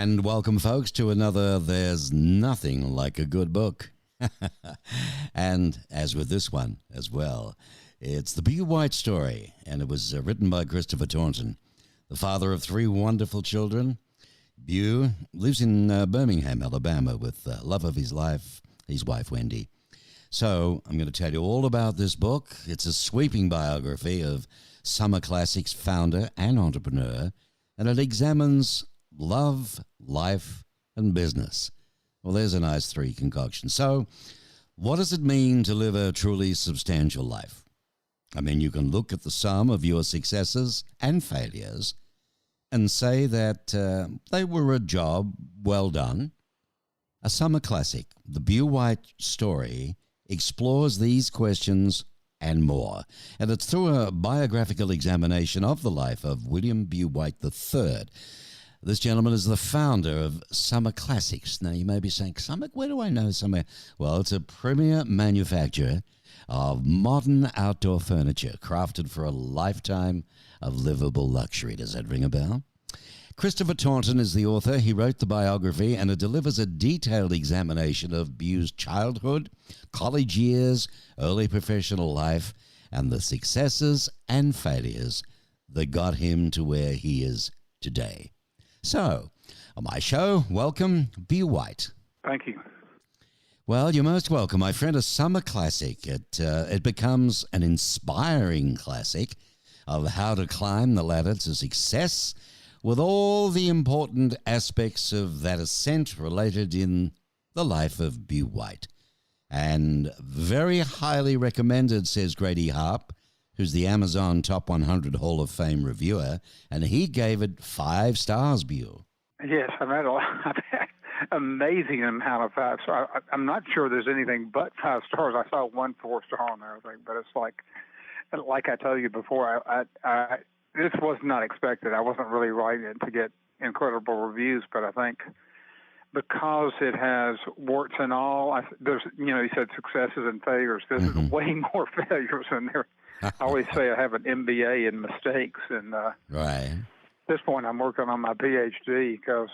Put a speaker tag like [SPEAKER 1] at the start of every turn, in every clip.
[SPEAKER 1] And welcome, folks, to another There's Nothing Like a Good Book. And as with this one as well, it's the Bew White Story, and it was written by Christopher Taunton, the father of three wonderful children. Bew lives in Birmingham, Alabama, with the love of his life, his wife, Wendy. So I'm going to tell you all about this book. It's a sweeping biography of Summer Classics founder and entrepreneur, and it examines love, life, and business. Well, there's a nice three concoction. So what does it mean to live a truly substantial life? I mean, you can look at the sum of your successes and failures and say that they were a job well done. A summer classic, the Bew White Story, explores these questions and more. And it's through a biographical examination of the life of William Bew White III. This gentleman is the founder of Summer Classics. Now, you may be saying, Summer, where do I know Summer? Well, it's a premier manufacturer of modern outdoor furniture crafted for a lifetime of livable luxury. Does that ring a bell? Christopher Taunton is the author. He wrote the biography, and it delivers a detailed examination of Bew's childhood, college years, early professional life, and the successes and failures that got him to where he is today. So, on my show, welcome, Bew White.
[SPEAKER 2] Thank you.
[SPEAKER 1] Well, you're most welcome, my friend. A summer classic. It becomes an inspiring classic of how to climb the ladder to success with all the important aspects of that ascent related in the life of Bew White. And very highly recommended, says Grady Harp, who's the Amazon Top 100 Hall of Fame reviewer, and he gave it 5 stars, Bew.
[SPEAKER 2] Yes, I've had amazing amount of 5 stars. I'm not sure there's anything but 5 stars. I saw 1 4-star on there, I think, but it's like I told you before, I this was not expected. I wasn't really writing it to get incredible reviews, but I think because it has warts and all, there's, you said successes and failures. There's way more failures in there. I always say I have an MBA in mistakes, and
[SPEAKER 1] right.
[SPEAKER 2] At this point I'm working on my PhD because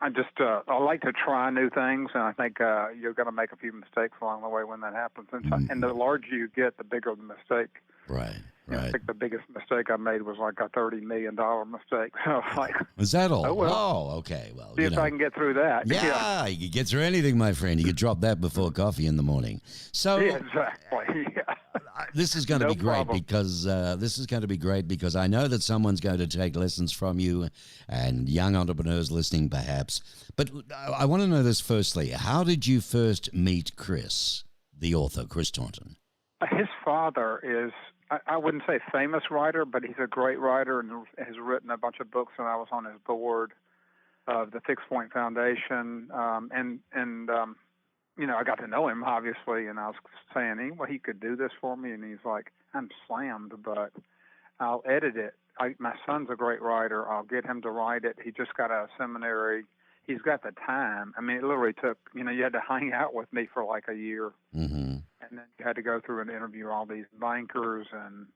[SPEAKER 2] I like to try new things, and I think you're going to make a few mistakes along the way when that happens. And the larger you get, the bigger the mistake.
[SPEAKER 1] Right.
[SPEAKER 2] I think the biggest mistake I made was like a $30 million mistake. So like,
[SPEAKER 1] is that all?
[SPEAKER 2] Oh, well,
[SPEAKER 1] okay. Well,
[SPEAKER 2] see if I can get through that.
[SPEAKER 1] Yeah, you can get through anything, my friend. You can drop that before coffee in the morning. So
[SPEAKER 2] yeah, exactly. Yeah.
[SPEAKER 1] This is going to be great
[SPEAKER 2] problem.
[SPEAKER 1] because I know that someone's going to take lessons from you, and young entrepreneurs listening perhaps. But I want to know this firstly. How did you first meet Chris, the author, Chris Taunton?
[SPEAKER 2] His father is, I wouldn't say famous writer, but he's a great writer and has written a bunch of books, and I was on his board of the Fixed Point Foundation. I got to know him, obviously, and I was saying, he could do this for me, and he's like, I'm slammed, but I'll edit it. My son's a great writer. I'll get him to write it. He just got out of seminary. He's got the time. I mean, it literally took, you had to hang out with me for like a year.
[SPEAKER 1] Mm-hmm.
[SPEAKER 2] And then you had to go through and interview all these bankers and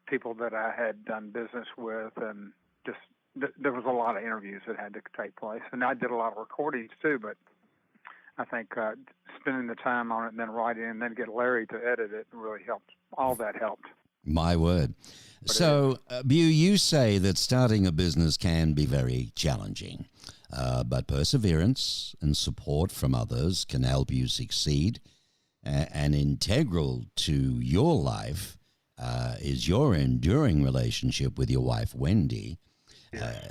[SPEAKER 2] people that I had done business with, and just there was a lot of interviews that had to take place. And I did a lot of recordings too, but I think spending the time on it and then writing and then get Larry to edit it really helped. All that helped.
[SPEAKER 1] My word. So, Bew, you say that starting a business can be very challenging, but perseverance and support from others can help you succeed. And integral to your life is your enduring relationship with your wife, Wendy.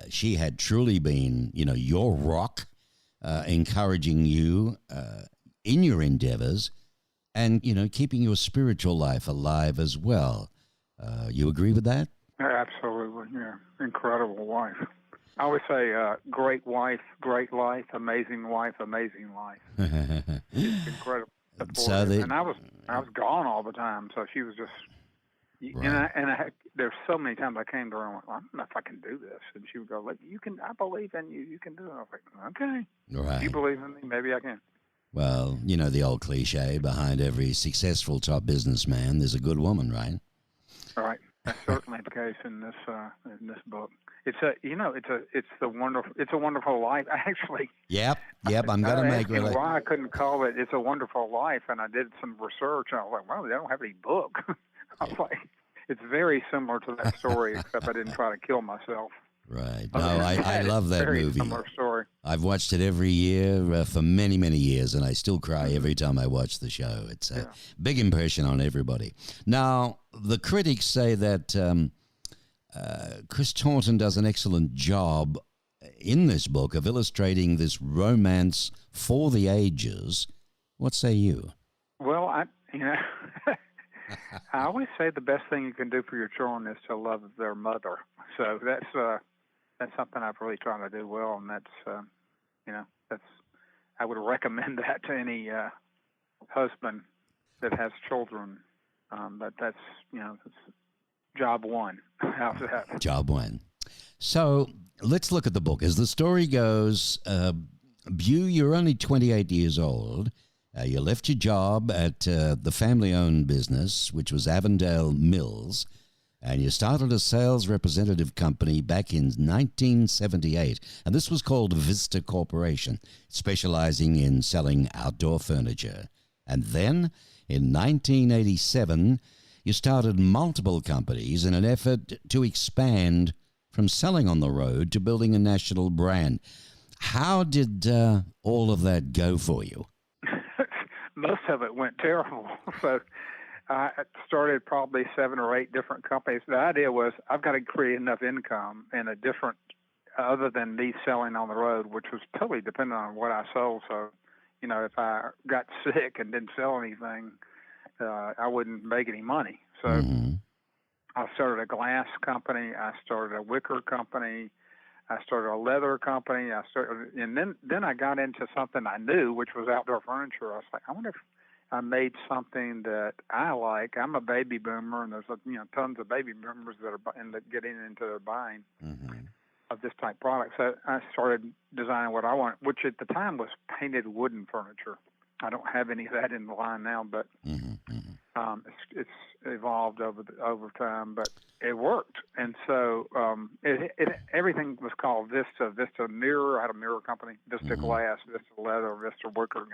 [SPEAKER 1] She had truly been, your rock, encouraging you in your endeavors and, keeping your spiritual life alive as well. You agree with that?
[SPEAKER 2] Absolutely, yeah. Incredible wife. I always say great wife, great life, amazing wife, amazing life. It's incredible. And I was gone all the time, so she was just. Right. And there's so many times I came to her and went, I don't know if I can do this, and she would go, "Look, you can. I believe in you. You can do it." I was like, "Okay,
[SPEAKER 1] right.
[SPEAKER 2] You believe in me? Maybe I can."
[SPEAKER 1] Well, the old cliche behind every successful top businessman, there's a good woman, right?
[SPEAKER 2] Right. That's certainly the case in this book. It's a wonderful life. Actually,
[SPEAKER 1] Yep. I'm going to make
[SPEAKER 2] really why I couldn't call it It's a Wonderful Life, and I did some research, and I was like, well, they don't have any book. I was like, it's very similar to that story, except I didn't try to kill myself.
[SPEAKER 1] Right. No, I love that movie.
[SPEAKER 2] Similar story.
[SPEAKER 1] I've watched it every year for many, many years, and I still cry every time I watch the show. It's a big impression on everybody. Now, the critics say that Chris Taunton does an excellent job in this book of illustrating this romance for the ages. What say you?
[SPEAKER 2] Well, I always say the best thing you can do for your children is to love their mother. So that's something I've really tried to do well, and I would recommend that to any husband that has children. But that's job one. How's that?
[SPEAKER 1] Job one. So let's look at the book. As the story goes, Bew, you're only 28 years old. You left your job at the family-owned business, which was Avondale Mills, and you started a sales representative company back in 1978. And this was called Vista Corporation, specializing in selling outdoor furniture. And then, in 1987, you started multiple companies in an effort to expand from selling on the road to building a national brand. How did all of that go for you?
[SPEAKER 2] Most of it went terrible. So I started probably 7 or 8 different companies. The idea was I've got to create enough income in a different, other than me selling on the road, which was totally dependent on what I sold. So, if I got sick and didn't sell anything, I wouldn't make any money. So I started a glass company. I started a wicker company. I started a leather company. And then I got into something I knew, which was outdoor furniture. I was like, I wonder if I made something that I like. I'm a baby boomer, and there's tons of baby boomers that are getting into their buying of this type of product. So I started designing what I want, which at the time was painted wooden furniture. I don't have any of that in the line now, but it's evolved over time. But it worked, and so everything was called Vista. Vista Mirror. I had a mirror company. Vista Glass. Vista Leather. Vista Wicker.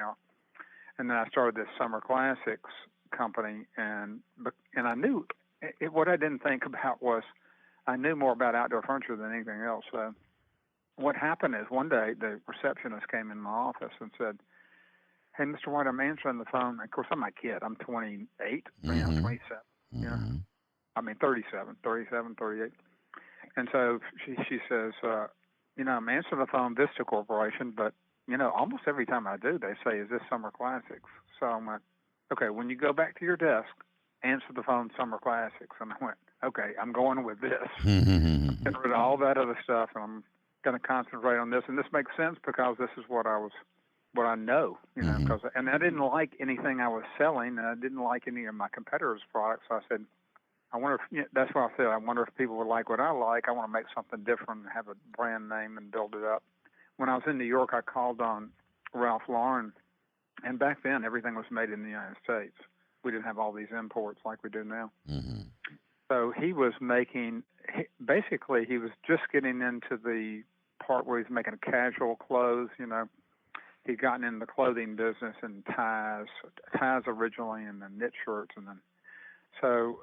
[SPEAKER 2] And then I started this Summer Classics company, and I knew what I didn't think about was I knew more about outdoor furniture than anything else. So what happened is one day the receptionist came in my office and said, "Hey, Mr. White, I'm answering the phone." Of course, I'm a kid. I'm 28, 27. 37, 38. And so she says, I'm answering the phone, Vista Corporation, but almost every time I do, they say, "Is this Summer Classics?" So I'm like, "Okay, when you go back to your desk, answer the phone, Summer Classics." And I went, "Okay, I'm going with this." I'm getting rid of all that other stuff, and I'm going to concentrate on this. And this makes sense because this is what I know, and I didn't like anything I was selling, and I didn't like any of my competitors' products. So I said, I wonder if, that's what I said, I wonder if people would like what I like. I want to make something different and have a brand name and build it up. When I was in New York, I called on Ralph Lauren, and back then everything was made in the United States. We didn't have all these imports like we do now. So he was basically he was just getting into the part where he's making casual clothes, He'd gotten in the clothing business and ties originally, and then knit shirts, and then so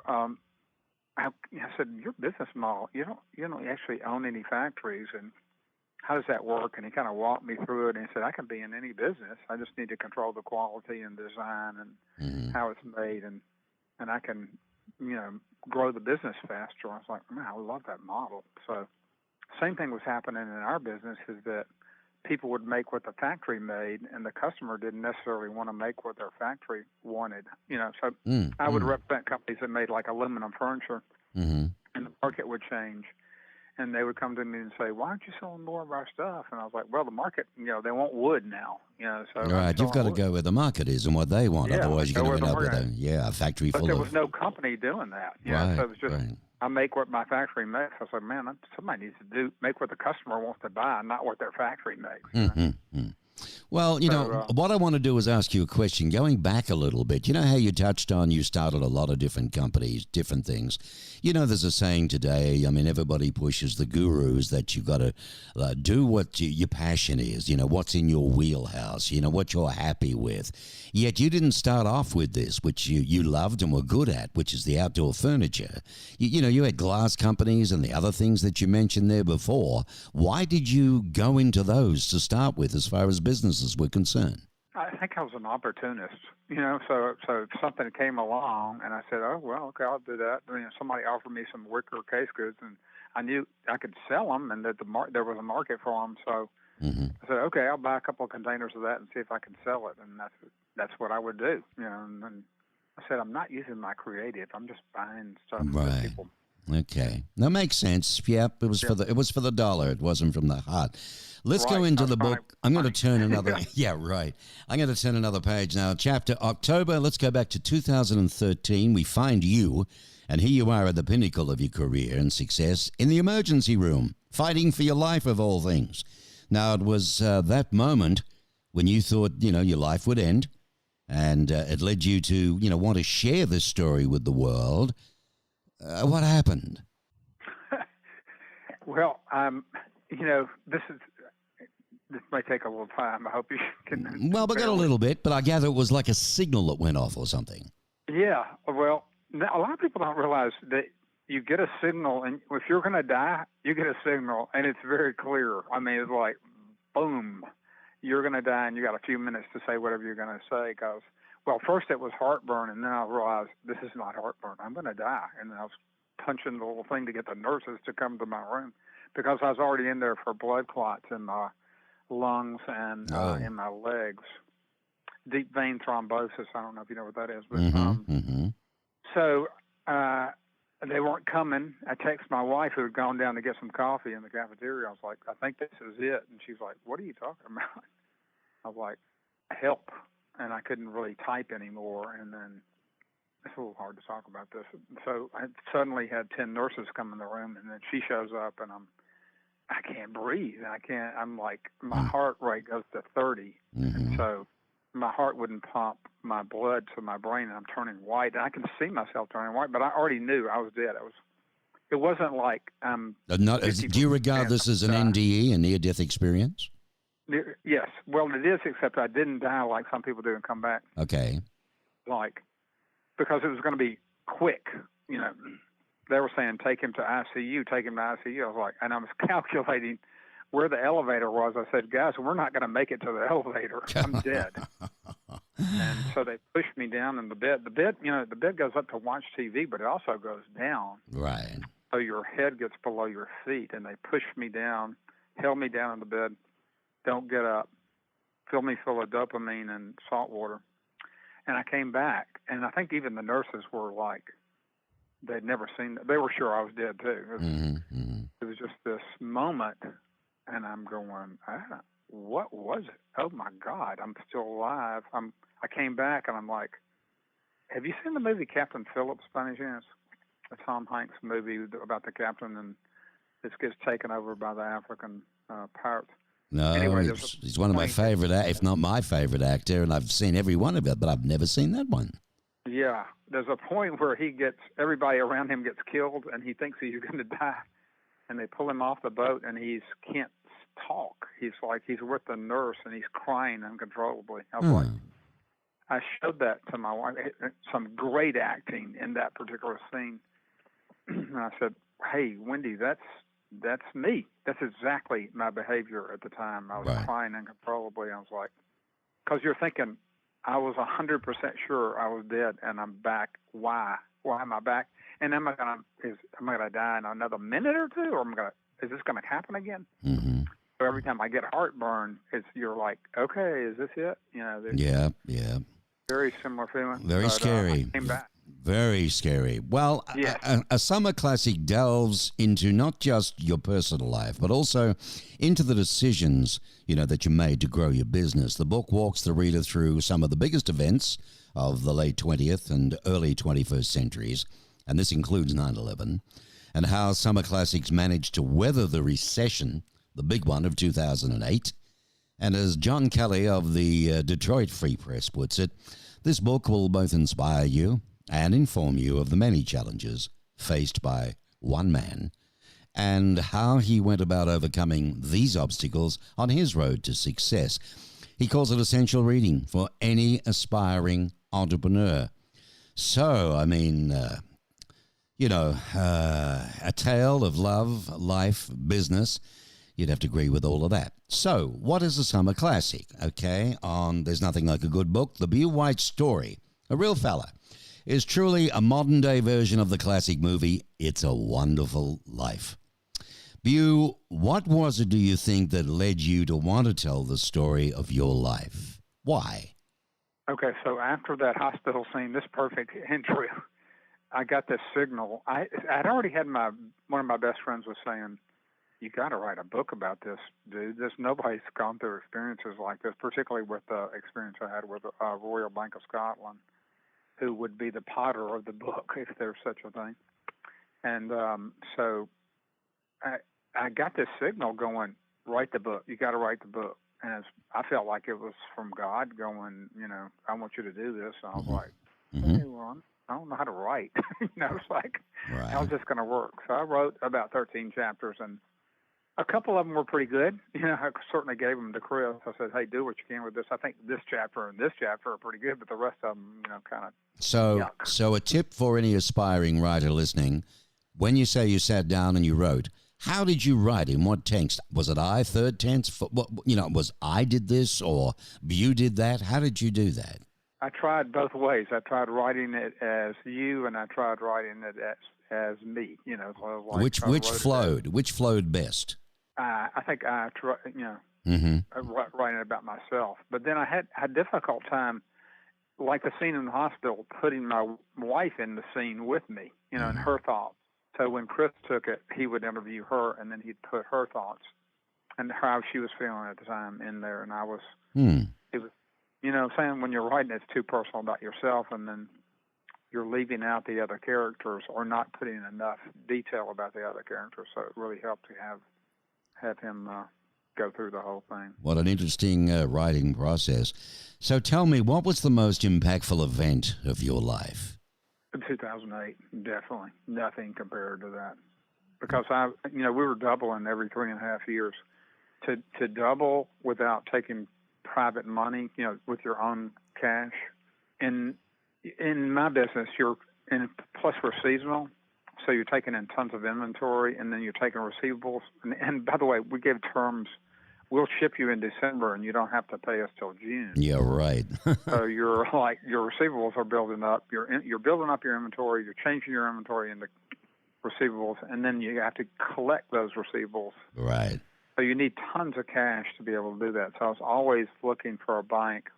[SPEAKER 2] I said, "Your business model, you don't actually own any factories, and how does that work?" And he kind of walked me through it, and he said, "I can be in any business. I just need to control the quality and design and how it's made, and I can grow the business faster." I was like, "Man, I love that model." So same thing was happening in our business, is that people would make what the factory made, and the customer didn't necessarily want to make what their factory wanted. So I would represent companies that made like aluminum furniture, and the market would change, and they would come to me and say, "Why aren't you selling more of our stuff?" And I was like, "Well, the market, they want wood now, So
[SPEAKER 1] right, you've got to go where the market is and what they want. Otherwise, you're going to end up with a factory full of.
[SPEAKER 2] But there was no company doing that.
[SPEAKER 1] Right,
[SPEAKER 2] so it was just. Right. I make what my factory makes. I was like, man, somebody needs to make what the customer wants to buy, not what their factory makes.
[SPEAKER 1] Well, what I want to do is ask you a question. Going back a little bit, you know how you touched on you started a lot of different companies, different things. There's a saying today, everybody pushes the gurus that you've got to do what your passion is, what's in your wheelhouse, what you're happy with. Yet you didn't start off with this, which you loved and were good at, which is the outdoor furniture. You had glass companies and the other things that you mentioned there before. Why did you go into those to start with as far as businesses were concerned?
[SPEAKER 2] I think I was an opportunist, so something came along and I said, oh, well, okay, I'll do that. Somebody offered me some wicker case goods and I knew I could sell them and that there was a market for them. So I said, okay, I'll buy a couple of containers of that and see if I can sell it. And that's what I would do. And then I said, I'm not using my creative. I'm just buying stuff from people.
[SPEAKER 1] Okay, that makes sense. Yep, it was for the dollar. It wasn't from the heart. Let's go into the book. I'm going to turn another. Yeah, right. I'm going to turn another page now. Chapter October. Let's go back to 2013. We find you, and here you are at the pinnacle of your career and success in the emergency room, fighting for your life of all things. Now, it was that moment when you thought your life would end, and it led you to want to share this story with the world. What happened?
[SPEAKER 2] Well, this may take a little time. I hope you can.
[SPEAKER 1] Well, we got a little bit, but I gather it was like a signal that went off or something.
[SPEAKER 2] Yeah. Well, a lot of people don't realize that you get a signal, and if you're going to die, you get a signal, and it's very clear. It's like, boom, you're going to die, and you got a few minutes to say whatever you're going to say. Because, well, first it was heartburn, and then I realized this is not heartburn. I'm going to die, and then I was punching the little thing to get the nurses to come to my room because I was already in there for blood clots in my lungs and in my legs. Deep vein thrombosis. I don't know if you know what that is, but so they weren't coming. I texted my wife who had gone down to get some coffee in the cafeteria. I was like, I think this is it. And she's like, what are you talking about? I was like, help. And I couldn't really type anymore. And then it's a little hard to talk about this. So I suddenly had 10 nurses come in the room, and then she shows up, and I can't breathe. I'm like, my heart rate goes to 30. And so my heart wouldn't pump my blood to my brain, and I'm turning white. And I can see myself turning white, but I already knew I was dead. It wasn't like
[SPEAKER 1] do you regard this as an NDE, a near-death experience?
[SPEAKER 2] Yes. Well, it is, except I didn't die like some people do and come back.
[SPEAKER 1] Okay.
[SPEAKER 2] Because it was going to be quick, They were saying, take him to ICU, take him to ICU. I was like, and I was calculating where the elevator was. I said, guys, we're not going to make it to the elevator. I'm dead. And so they pushed me down in the bed. The bed goes up to watch TV, but it also goes down.
[SPEAKER 1] Right.
[SPEAKER 2] So your head gets below your feet, and they pushed me down, held me down in the bed, don't get up, fill me full of dopamine and salt water. And I came back, and I think even the nurses were like, they'd never seen that. They were sure I was dead, too. It was just this moment, and I'm going, what was it? Oh, my God, I'm still alive. I came back, and I'm like, have you seen the movie Captain Phillips, by any chance? A Tom Hanks movie about the captain, and this gets taken over by the African pirates.
[SPEAKER 1] No, anyway, he's one of my favorite, if not my favorite actor, and I've seen every one of it, but I've never seen that one.
[SPEAKER 2] Yeah, there's a point where everybody around him gets killed, and he thinks he's going to die, and they pull him off the boat, and he can't talk. He's with the nurse, and he's crying uncontrollably. I was like, I showed that to my wife. Some great acting in that particular scene, and I said, "Hey, Wendy, that's me. That's exactly my behavior at the time. I was crying uncontrollably. I was like, because you're thinking, I was 100% sure I was dead, and I'm back. Why? Why am I back? And am I gonna die in another minute or two, or is this gonna happen again? Mm-hmm. So every time I get heartburn, you're like, okay, is this it?
[SPEAKER 1] Yeah.
[SPEAKER 2] Very similar feeling.
[SPEAKER 1] Very scary.
[SPEAKER 2] I came back.
[SPEAKER 1] Very scary. Well, a summer classic delves into not just your personal life, but also into the decisions, that you made to grow your business. The book walks the reader through some of the biggest events of the late 20th and early 21st centuries, and this includes 9/11, and how Summer Classics managed to weather the recession, the big one of 2008, And as John Kelly of the Detroit Free Press puts it, this book will both inspire you and inform you of the many challenges faced by one man and how he went about overcoming these obstacles on his road to success. He calls it essential reading for any aspiring entrepreneur. So, I mean, a tale of love, life, business. You'd have to agree with all of that. So, what is a summer classic? Okay, on There's Nothing Like a Good Book, the Bew White Story, a real fella, is truly a modern-day version of the classic movie It's a Wonderful Life. Bew, what was it, do you think, that led you to want to tell the story of your life? Why?
[SPEAKER 2] Okay, so after that hospital scene, this perfect intro, I got this signal. I'd already had one of my best friends was saying, you got to write a book about this, dude. Nobody's gone through experiences like this, particularly with the experience I had with Royal Bank of Scotland, who would be the potter of the book, if there's such a thing. And so I got this signal going, write the book. You got to write the book. And I felt like it was from God going, I want you to do this. And I was like, hey, well, I don't know how to write. It's like,
[SPEAKER 1] right.
[SPEAKER 2] How's this going to work? So I wrote about 13 chapters, and a couple of them were pretty good. I certainly gave them to Chris. I said, hey, do what you can with this. I think this chapter and this chapter are pretty good, but the rest of them, kind of yuck.
[SPEAKER 1] So a tip for any aspiring writer listening, when you say you sat down and you wrote, how did you write? In what tense? Was it I, third tense? Was I did this or you did that? How did you do that?
[SPEAKER 2] I tried both ways. I tried writing it as you, and I tried writing it as me. So like
[SPEAKER 1] which flowed? Which flowed best?
[SPEAKER 2] I think I tried, writing about myself. But then I had a difficult time, like the scene in the hospital, putting my wife in the scene with me, and her thoughts. So when Chris took it, he would interview her, and then he'd put her thoughts and how she was feeling at the time in there. And I was, it was, saying when you're writing, it's too personal about yourself, and then you're leaving out the other characters or not putting enough detail about the other characters. So it really helped to have him go through the whole thing.
[SPEAKER 1] What an interesting writing process. So tell me, what was the most impactful event of your life?
[SPEAKER 2] 2008, definitely. Nothing compared to that. Because we were doubling every 3.5 years. To double without taking private money, with your own cash. In my business, plus we're seasonal, so you're taking in tons of inventory, and then you're taking receivables. And by the way, we give terms. We'll ship you in December, and you don't have to pay us till June.
[SPEAKER 1] Yeah, right.
[SPEAKER 2] So your receivables are building up. You're building up your inventory. You're changing your inventory into receivables, and then you have to collect those receivables.
[SPEAKER 1] Right.
[SPEAKER 2] So you need tons of cash to be able to do that. So I was always looking for a bank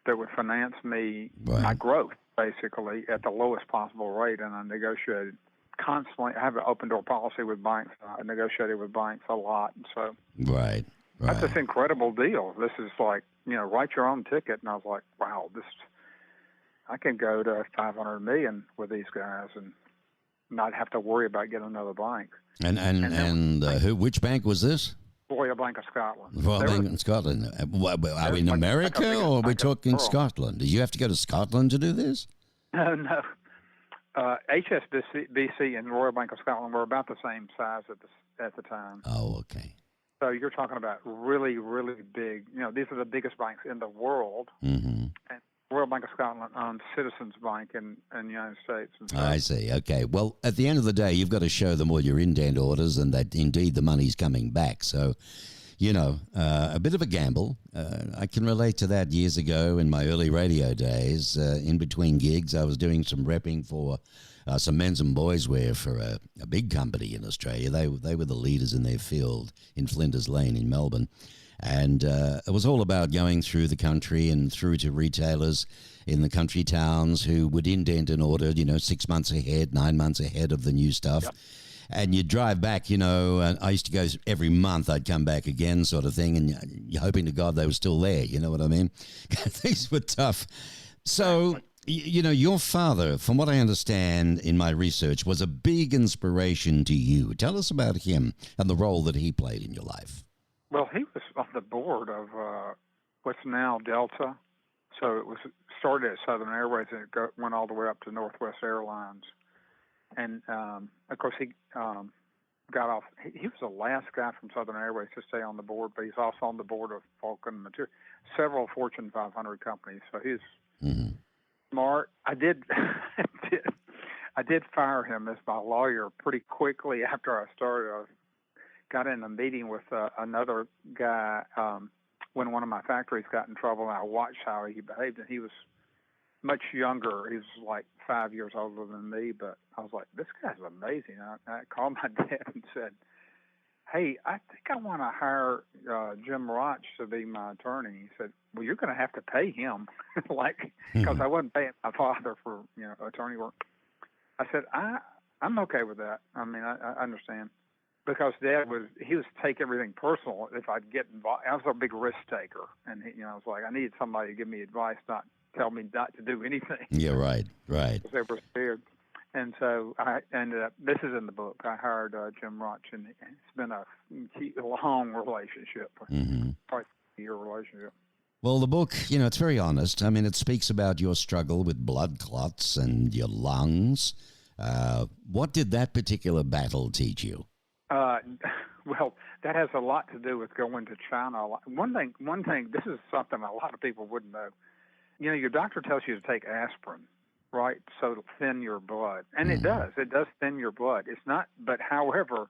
[SPEAKER 2] that would finance me my growth, basically, at the lowest possible rate, and I negotiated constantly. I have an open door policy with banks. I negotiated with banks a lot, and so
[SPEAKER 1] right.
[SPEAKER 2] That's this incredible deal. This is like, write your own ticket. And I was like, wow, I can go to $500 million with these guys and not have to worry about getting another bank.
[SPEAKER 1] And which bank was this?
[SPEAKER 2] Royal Bank of Scotland.
[SPEAKER 1] Royal Bank in Scotland. Are we in America or are we talking Scotland? Did you have to go to Scotland to do this?
[SPEAKER 2] No. HSBC and Royal Bank of Scotland were about the same size at the time.
[SPEAKER 1] Oh, okay.
[SPEAKER 2] So you're talking about really, really big. These are the biggest banks in the world. Mm-hmm. And Royal Bank of Scotland owns Citizens Bank in the United States. And so,
[SPEAKER 1] I see. Okay. Well, at the end of the day, you've got to show them all your indent orders and that indeed the money's coming back. So, a bit of a gamble. I can relate to that years ago in my early radio days. In between gigs, I was doing some repping for some men's and boys wear for a big company in Australia. They were the leaders in their field in Flinders Lane in Melbourne. And it was all about going through the country and through to retailers in the country towns who would indent an order, 6 months ahead, 9 months ahead of the new stuff. Yep. And you'd drive back, and I used to go every month. I'd come back again sort of thing, and you're hoping to God they were still there. You know what I mean? Things were tough. So, your father, from what I understand in my research, was a big inspiration to you. Tell us about him and the role that he played in your life.
[SPEAKER 2] Well, he was on the board of what's now Delta. So it was started at Southern Airways and went all the way up to Northwest Airlines. And of course, he got off. He was the last guy from Southern Airways to stay on the board, but he's also on the board of Vulcan Material, several Fortune 500 companies. So he's smart. I did fire him as my lawyer pretty quickly after I started. I got in a meeting with another guy when one of my factories got in trouble, and I watched how he behaved, and he was much younger. He was like 5 years older than me, but I was like, this guy's amazing. I called my dad and said, hey, I think I want to hire Jim Roch to be my attorney. He said, well, you're going to have to pay him, because I wasn't paying my father for attorney work. I said, I'm okay with that. I mean, I understand. Because Dad was take everything personal if I'd get involved. I was a big risk taker, and I was like, I needed somebody to give me advice, not tell me not to do anything.
[SPEAKER 1] Yeah, right.
[SPEAKER 2] Because they were scared. And so I ended up. This is in the book. I hired Jim Roch, and it's been a long relationship, probably a year relationship.
[SPEAKER 1] Well, the book, it's very honest. I mean, it speaks about your struggle with blood clots and your lungs. What did that particular battle teach you?
[SPEAKER 2] Well, that has a lot to do with going to China. One thing, this is something a lot of people wouldn't know. Your doctor tells you to take aspirin, right? So it'll thin your blood. And it does thin your blood. It's not, but however,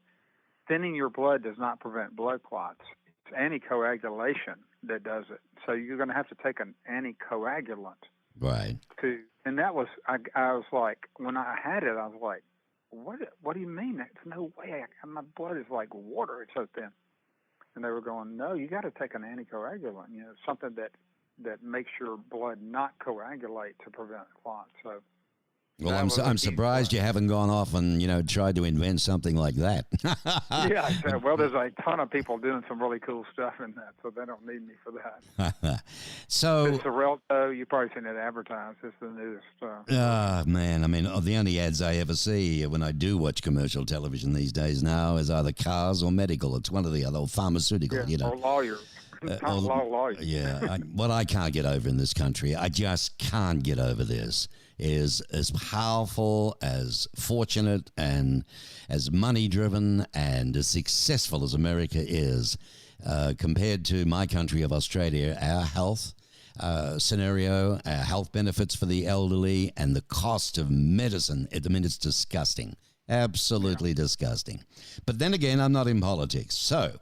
[SPEAKER 2] thinning your blood does not prevent blood clots. It's anticoagulation that does it. So you're going to have to take an anticoagulant.
[SPEAKER 1] Right.
[SPEAKER 2] And that was, I was like, when I had it, I was like, what do you mean? There's no way. My blood is like water. It's so thin. And they were going, no, you got to take an anticoagulant. Something that makes your blood not coagulate to prevent clots. So,
[SPEAKER 1] well, I'm surprised you haven't gone off and tried to invent something like that.
[SPEAKER 2] Yeah, I said, well, there's a ton of people doing some really cool stuff in that, so they don't need me for that.
[SPEAKER 1] So
[SPEAKER 2] it's Xarelto, you've probably seen it advertised. It's the newest stuff.
[SPEAKER 1] Man, I mean, the only ads I ever see when I do watch commercial television these days now is either cars or medical. It's one or the other, or pharmaceutical.
[SPEAKER 2] Or lawyers. A lot of lawyers.
[SPEAKER 1] Yeah, what I can't get over in this country, I just can't get over this, is as powerful, as fortunate, and as money-driven, and as successful as America is, compared to my country of Australia, our health scenario, our health benefits for the elderly, and the cost of medicine. I mean, it's disgusting. Absolutely disgusting. But then again, I'm not in politics, so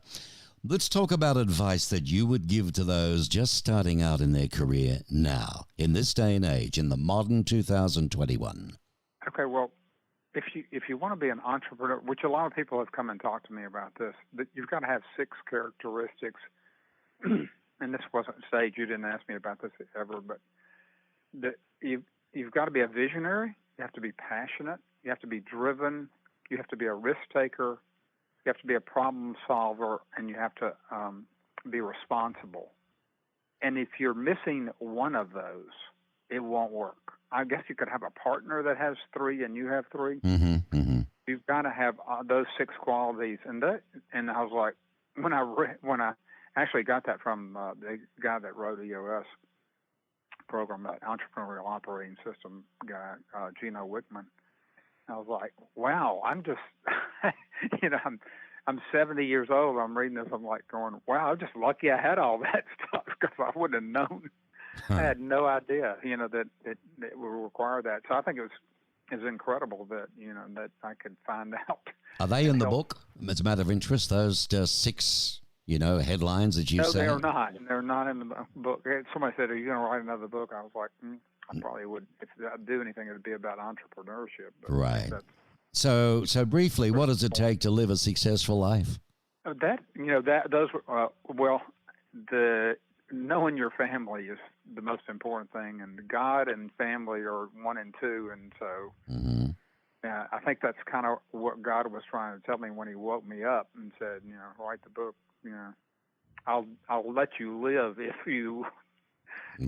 [SPEAKER 1] let's talk about advice that you would give to those just starting out in their career now, in this day and age, in the modern 2021.
[SPEAKER 2] Okay, well, if you want to be an entrepreneur, which a lot of people have come and talked to me about this, that you've got to have 6 characteristics. And this wasn't staged. You didn't ask me about this ever, but you've got to be a visionary. You have to be passionate. You have to be driven. You have to be a risk taker. You have to be a problem solver, and you have to be responsible. And if you're missing one of those, it won't work. I guess you could have a partner that has 3 and you have 3. You've got to have those 6 qualities. And I was like, when I actually got that from the guy that wrote the EOS program, that entrepreneurial operating system guy, Gino Wickman. I was like, wow, I'm just, I'm 70 years old. I'm reading this. I'm like going, wow, I'm just lucky I had all that stuff, because I wouldn't have known. I had no idea, that it would require that. So I think it's incredible that, that I could find out.
[SPEAKER 1] Are they in the book? As a matter of interest, those 6, headlines that you say?
[SPEAKER 2] No, they're not. They're not in the book. Somebody said, are you going to write another book? I was like, I probably would. If I'd do anything, it would be about entrepreneurship. But
[SPEAKER 1] right. So briefly, what does it take to live a successful life?
[SPEAKER 2] Knowing your family is the most important thing, and God and family are 1 and 2, and so I think that's kind of what God was trying to tell me when He woke me up and said, write the book. I'll let you live if you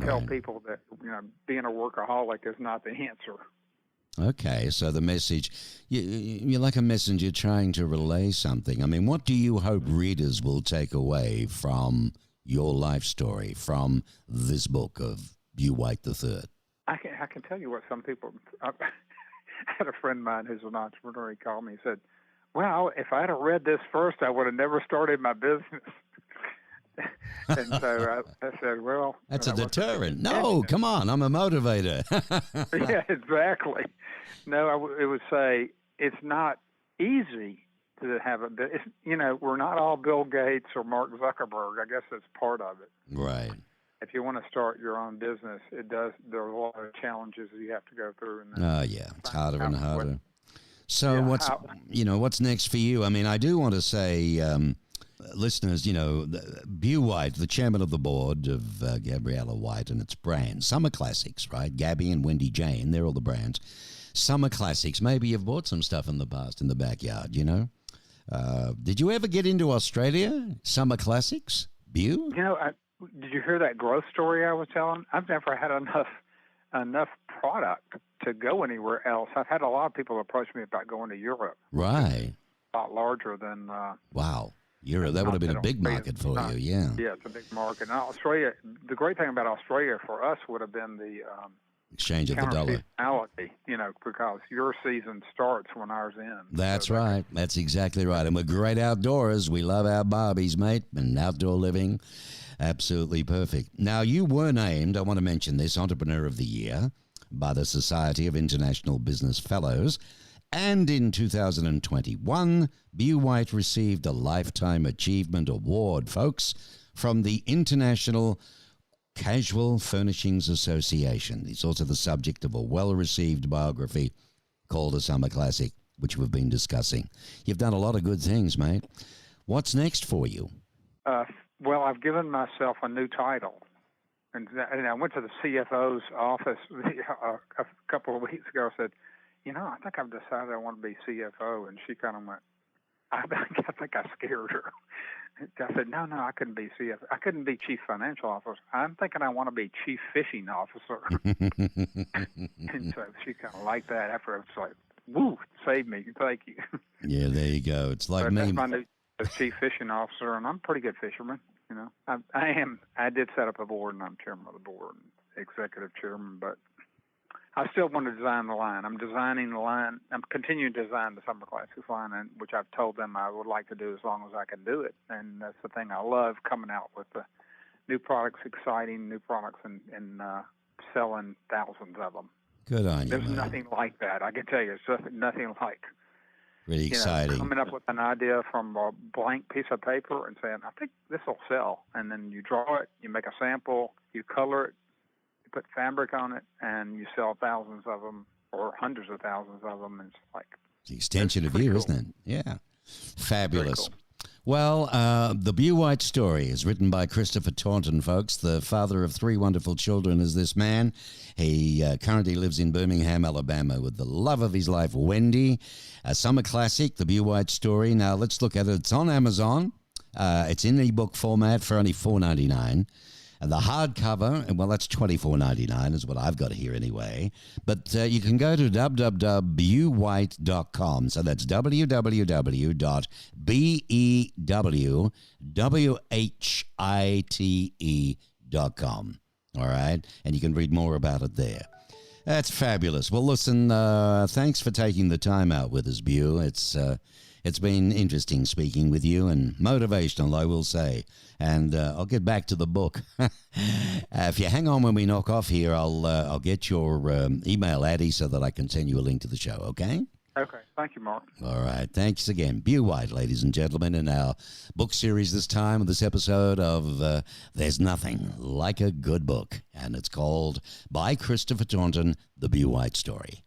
[SPEAKER 2] tell people that being a workaholic is not the answer.
[SPEAKER 1] Okay, so the message, you're like a messenger trying to relay something. I mean, what do you hope readers will take away from your life story, from this book of Bew White III?
[SPEAKER 2] I can tell you what some people. I had a friend of mine who's an entrepreneur. He called me. He said, "Well, if I'd have read this first, I would have never started my business." And so I said, "Well,
[SPEAKER 1] that's a deterrent." No, come on, I'm a motivator.
[SPEAKER 2] Yeah, exactly. No, it would say it's not easy to have a business. We're not all Bill Gates or Mark Zuckerberg. I guess that's part of it.
[SPEAKER 1] Right.
[SPEAKER 2] If you want to start your own business, there are a lot of challenges you have to go through.
[SPEAKER 1] Oh, yeah, it's harder and harder. So what's next for you? I mean, I do want to say, listeners, Bew White, the chairman of the board of Gabriella White and its brands, Summer Classics, right? Gabby and Wendy Jane, they're all the brands. Summer Classics. Maybe you've bought some stuff in the past in the backyard, Did you ever get into Australia? Summer Classics? Bew?
[SPEAKER 2] Did you hear that growth story I was telling? I've never had enough product to go anywhere else. I've had a lot of people approach me about going to Europe.
[SPEAKER 1] Right.
[SPEAKER 2] A lot larger than.
[SPEAKER 1] Wow. Europe, that would have been a big market for you, yeah.
[SPEAKER 2] Yeah, it's a big market. And Australia, the great thing about Australia for us would have been the
[SPEAKER 1] exchange of the dollar.
[SPEAKER 2] Because your season starts when ours ends.
[SPEAKER 1] That's right. That's exactly right. And we're great outdoors. We love our Barbies, mate, and outdoor living. Absolutely perfect. Now, you were named, I want to mention this, Entrepreneur of the Year by the Society of International Business Fellows. And in 2021, Bew White received a Lifetime Achievement Award, folks, from the International Casual Furnishings Association. It's also the subject of a well-received biography called A Summer Classic, which we've been discussing. You've done a lot of good things, mate. What's next for you?
[SPEAKER 2] Well, I've given myself a new title. And I went to the CFO's office a couple of weeks ago and said, I think I've decided I want to be CFO. And she kind of went, I think I scared her. I said, no, I couldn't be CFO. I couldn't be Chief Financial Officer. I'm thinking I want to be Chief Fishing Officer. And so she kind of liked that. After I was like, woo, saved me. Thank you.
[SPEAKER 1] Yeah, there you go. It's like me.
[SPEAKER 2] That's my new Chief Fishing Officer, and I'm a pretty good fisherman. I am. I did set up a board, and I'm chairman of the board, and executive chairman. But I still want to design the line. I'm designing the line. I'm continuing to design the Summer Classics line, which I've told them I would like to do as long as I can do it. And that's the thing I love, coming out with the new products, exciting new products, and selling thousands of them.
[SPEAKER 1] Good on you.
[SPEAKER 2] There's nothing like that. I can tell you, it's nothing like.
[SPEAKER 1] Really exciting.
[SPEAKER 2] Coming up with an idea from a blank piece of paper and saying, I think this will sell. And then you draw it, you make a sample, you color it, you put fabric on it, and you sell thousands of them or hundreds of thousands of them. And it's like...
[SPEAKER 1] It's the extension of you,
[SPEAKER 2] cool.
[SPEAKER 1] Isn't it? Yeah. Fabulous.
[SPEAKER 2] Cool.
[SPEAKER 1] Well, the Bew White Story is written by Christopher Taunton, folks. The father of 3 wonderful children is this man. He currently lives in Birmingham, Alabama, with the love of his life, Wendy. A summer classic, The Bew White Story. Now, let's look at it. It's on Amazon. It's in ebook format for only $4.99. And the hardcover, well, that's $24.99 is what I've got here anyway. But you can go to www.bewwhite.com. So that's www.bewwhite.com. All right? And you can read more about it there. That's fabulous. Well, listen, thanks for taking the time out with us, Bew. It's been interesting speaking with you and motivational, I will say. And I'll get back to the book. If you hang on when we knock off here, I'll get your email, Addie, so that I can send you a link to the show, okay?
[SPEAKER 2] Okay. Thank you, Mark.
[SPEAKER 1] All right. Thanks again. Bew White, ladies and gentlemen, in our book series this time, this episode of There's Nothing Like a Good Book. And it's called, by Christopher Taunton, The Bew White Story.